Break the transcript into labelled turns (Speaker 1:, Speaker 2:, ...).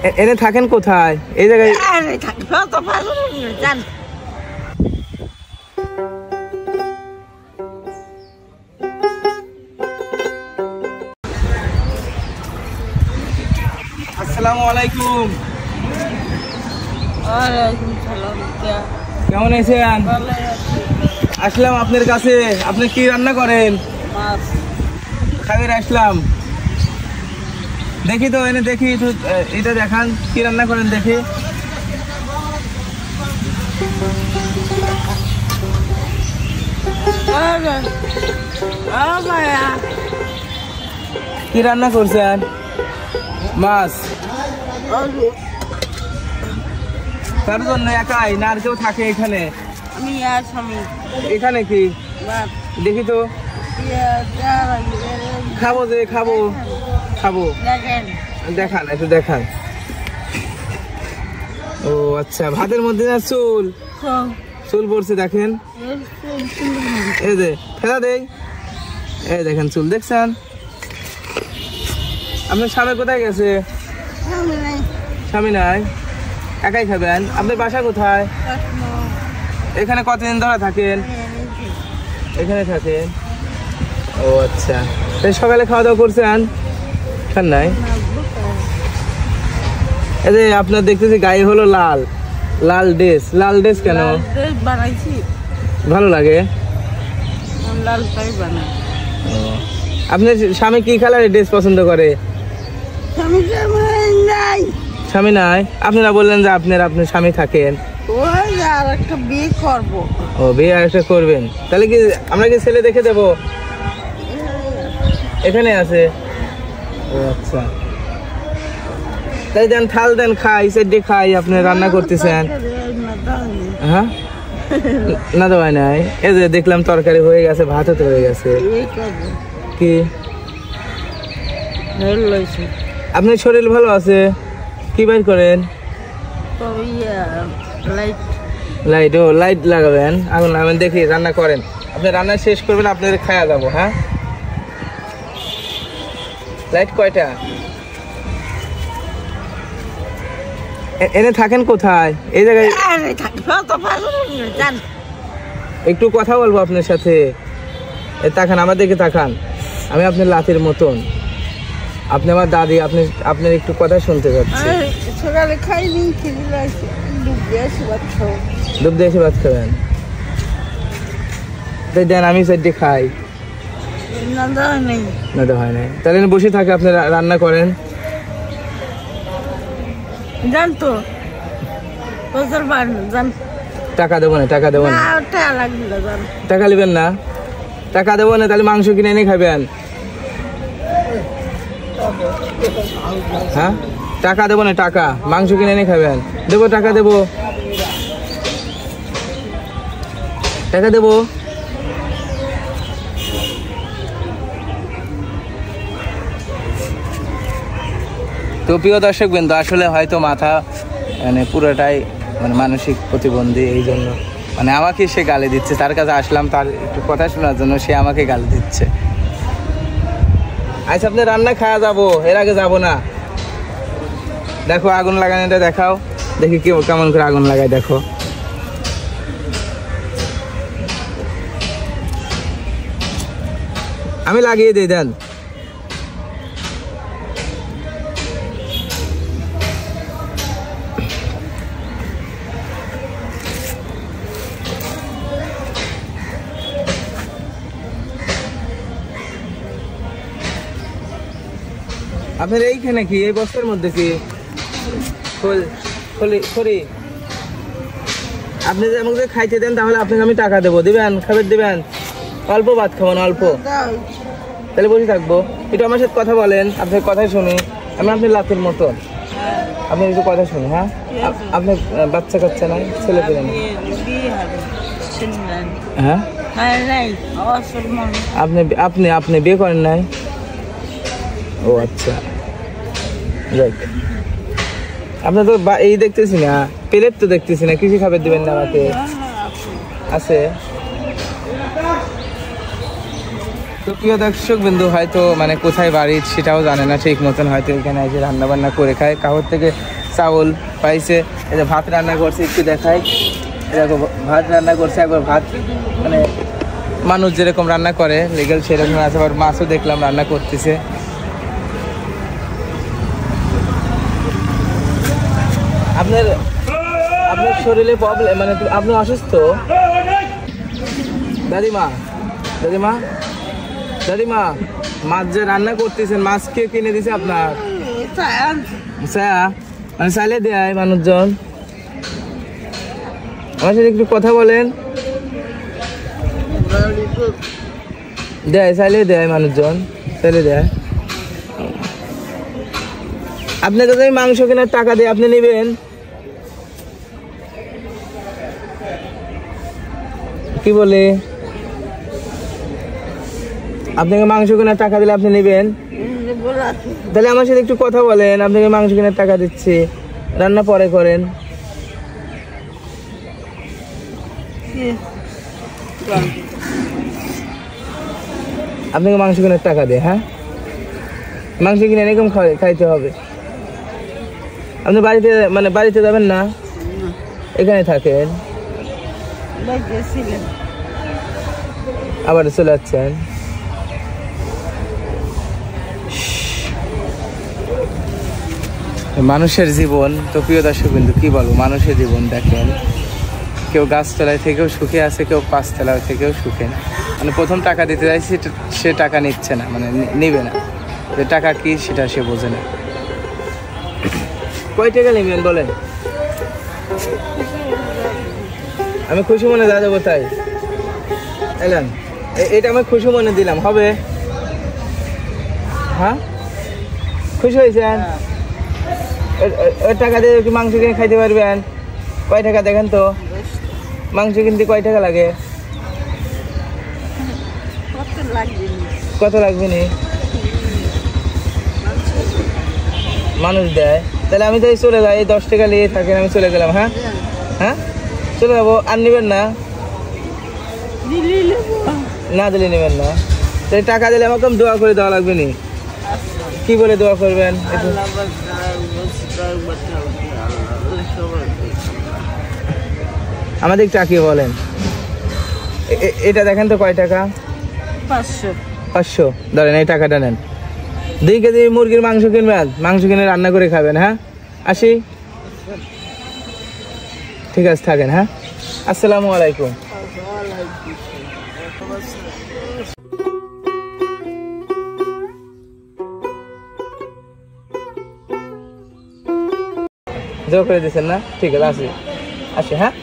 Speaker 1: এনে থাকেন কোথায়? এই জায়গায় আসসালামু আলাইকুম। কেমন আছেন? আসলাম আপনার কাছে। আপনি কি রান্না করেন? খাবার আসলাম। দেখি তো এনে দেখি একটু, এটা দেখান কি রান্না করেন দেখি। কি রান্না করছেন? মাছ। তার জন্য একাই না আর কেউ থাকে এখানে?
Speaker 2: আমি আর স্বামী।
Speaker 1: এখানে কি দেখি তো। খাবো যে খাবো খাবো দেখান একটু দেখান। ও আচ্ছা, ভাতের মধ্যে না চুল চুল পড়ছে দেখেন। এই যে ফেলা দেই, এই দেখেন চুল দেখছেন। আপনার স্বামী কোথায় গেছে? স্বামী নাই, একাই খাবেন। আপনার বাসা কোথায়? এখানে কতদিন ধরে থাকেন? এখানে থাকেন। ও আচ্ছা, সকালে খাওয়া দাওয়া করছেন? খান নাই? এই যে আপনার দেখতেছি গায়ে হলো লাল লাল ড্রেস। লাল ড্রেস কেন? ভালো লাগে। আপনার স্বামী কি কালারের ড্রেস পছন্দ করে? স্বামী নাই। আপনারা বললেন যে আপনার স্বামী থাকেন।
Speaker 2: বিয়ে করবো।
Speaker 1: ও বিয়ে আরেকটা করবেন, তাহলে কি আমরা কি ছেলে দেখে দেবো? এখানে আছে। ও আচ্ছা, তাই দেন থাল দেন, খাই সেডে খাই। আপনি রান্না করতেছেন? হ্যাঁ না তো হয় নাই। এই যে দেখলাম তরকারি হয়ে গেছে, ভাতও তো হয়ে গেছে। কি আপনার শরীর ভালো আছে? কি বাইর করেন? লাইট। ও লাইট লাগাবেন, আগুন লাগাবেন। দেখি রান্না করেন। আপনি রান্না শেষ করবেন, আপনাদের খাওয়া যাবো। হ্যাঁ, লাইট কয়টা? এনে থাকেন কোথায়? এই জায়গায় একটু কথা বলবো আপনার সাথে। তাকান আমার দিকে তাকান। আমি আপনার লাতির মতন, আপনি আমার দাদি। আপনার একটু কথা শুনতে পাচ্ছি।
Speaker 2: সকালে খাইনি,
Speaker 1: ডুব দিয়ে এসে ভাত খাবেন। তাই দেন আমি সেটি খাই। না তো হয় নাই, তাহলে বসে থাকে আপনি রান্না করেন।
Speaker 2: জানতো
Speaker 1: টাকা দেবো না, টাকা দেবো না। টাকা নেবেন না? টাকা দেবো না, তাহলে মাংস কিনে এনে খাবেন। হ্যাঁ, টাকা দেবো না, টাকা মাংস কিনে এনে খাবেন। দেবো, টাকা দেবো, টাকা দেবো। তো প্রিয় দর্শক বিন্দু, আসলে হয়তো মাথা মানে পুরোটাই মানে মানসিক প্রতিবন্ধী, এই জন্য মানে আমাকে সে গালি দিচ্ছে। তার কাছে আসলাম তার একটু কথা শোনার জন্য, সে আমাকে গালি দিচ্ছে। আচ্ছা, আপনি রান্না খাওয়া যাবো, এর আগে যাবো না। দেখো আগুন লাগানোটা দেখাও, দেখি কেমন করে আগুন লাগাই। দেখো আমি লাগিয়ে দিই, দেন। আপনার এইখানে কি এই বস্তার মধ্যে কি খড়ি? আপনি যে আমাকে খাইতে দেন, তাহলে আপনাকে আমি টাকা দেবো। দিবেন? খাবার দিবেন? অল্প ভাত খাবেন, অল্প। তাহলে বসে থাকবো। একটু আমার সাথে কথা বলেন, আপনার কথাই শুনি। আমি আপনার লাতের মতন, আপনি একটু কথা শুনি। হ্যাঁ, আপনার বাচ্চা কাচ্চা নাই? ছেলে পেলে না? হ্যাঁ, আপনি বিয়ে করেন নাই? ও আচ্ছা, দেখ আপনার তো এই দেখতেছি না, প্লেট তো দেখতেছি না। কিছু খাবার দিবেন না আমাকে? আছে তো প্রিয় দর্শক বিন্দু হয়তো মানে কোথায় বাড়ি সেটাও জানে না ঠিক মতন, হয়তো এখানে এসে রান্না বান্না করে খায়। কাহর থেকে চাউল পাইছে, এই যে ভাত রান্না করছে, একটু দেখায় এরকম ভাত রান্না করছে। একবার ভাত মানে মানুষ যেরকম রান্না করে লিগেল সেরকম আছে। আবার মাছও দেখলাম রান্না করতেছে। আপনার আপনার শরীরে প্রবলেম মানে আপনি অসুস্থ? দাদিমা দাদিমা দাদিমা, মাছ যে রান্না করতেছেন মাছ কে কিনে দিছে আপনার? মানে চাইলে দেয় মানুষজন? আমার সাথে একটু কথা বলেন। দেয়, চাইলে দেয় মানুষজন, চাইলে দেয়। আপনাকে যদি মাংস কেনার টাকা দিয়ে আপনি নেবেন? কি বলে? আপনাকে মাংস কেনার টাকা দিলে আপনি নেবেন? তাহলে আমার সাথে একটু কথা বলেন। আপনাকে মাংস কেনার টাকা দিচ্ছি, রান্না পরে করেন। আপনাকে মাংস কেনার টাকা দিয়ে, হ্যাঁ মাংস কিনে এরকম খাইতে হবে। আপনি বাড়িতে মানে বাড়িতে যাবেন না, এখানে থাকেন, আবার চলে যাচ্ছেন। মানুষের জীবন তো প্রিয় দর্শক বিন্দু কি বলবো, মানুষের জীবন দেখেন, কেউ গাছতলায় থেকেও সুখে আছে, কেউ পাঁচতলায় থেকেও সুখে না। মানে প্রথম টাকা দিতে চাইছি, সে টাকা নিচ্ছে না, মানে নেবে না, যে টাকা কি সেটা সে বোঝে না। কয় টাকা নেবেন বলেন? আমি খুশি মনে যা যাবো তাই এলেন, এটা আমি খুশি মনে দিলাম, হবে? হ্যাঁ খুশি হয়েছেন? ওই টাকা দিয়ে কি মাংস কিনে খাইতে পারবেন? কয় টাকা দেখেন তো, মাংস কিনতে কয় টাকা লাগে? কত লাগবে নি? মানুষ দেয়। তাহলে আমি তাই চলে যাই, 10 টাকা নিয়ে থাকেন, আমি চলে গেলাম। হ্যাঁ হ্যাঁ চলে যাবো। আর নেবেন না? না দিলে নেবেন না? তাই টাকা দিলে আমাকে দোয়া করে দেওয়া লাগবে নি? কি বলে দোয়া করবেন? আমাদের টাকা বলেন। এটা দেখেন তো কয় টাকা? 500 ধরেন, এই টাকাটা নেন। 2 কেজি মুরগির মাংস কিনবেন, মাংস কিনে রান্না করে খাবেন। হ্যাঁ আসি, ঠিক আছে থাকেন। হ্যাঁ আসসালামু আলাইকুম। জোর করে দিচ্ছেন না? ঠিক আছে আসি আসি। হ্যাঁ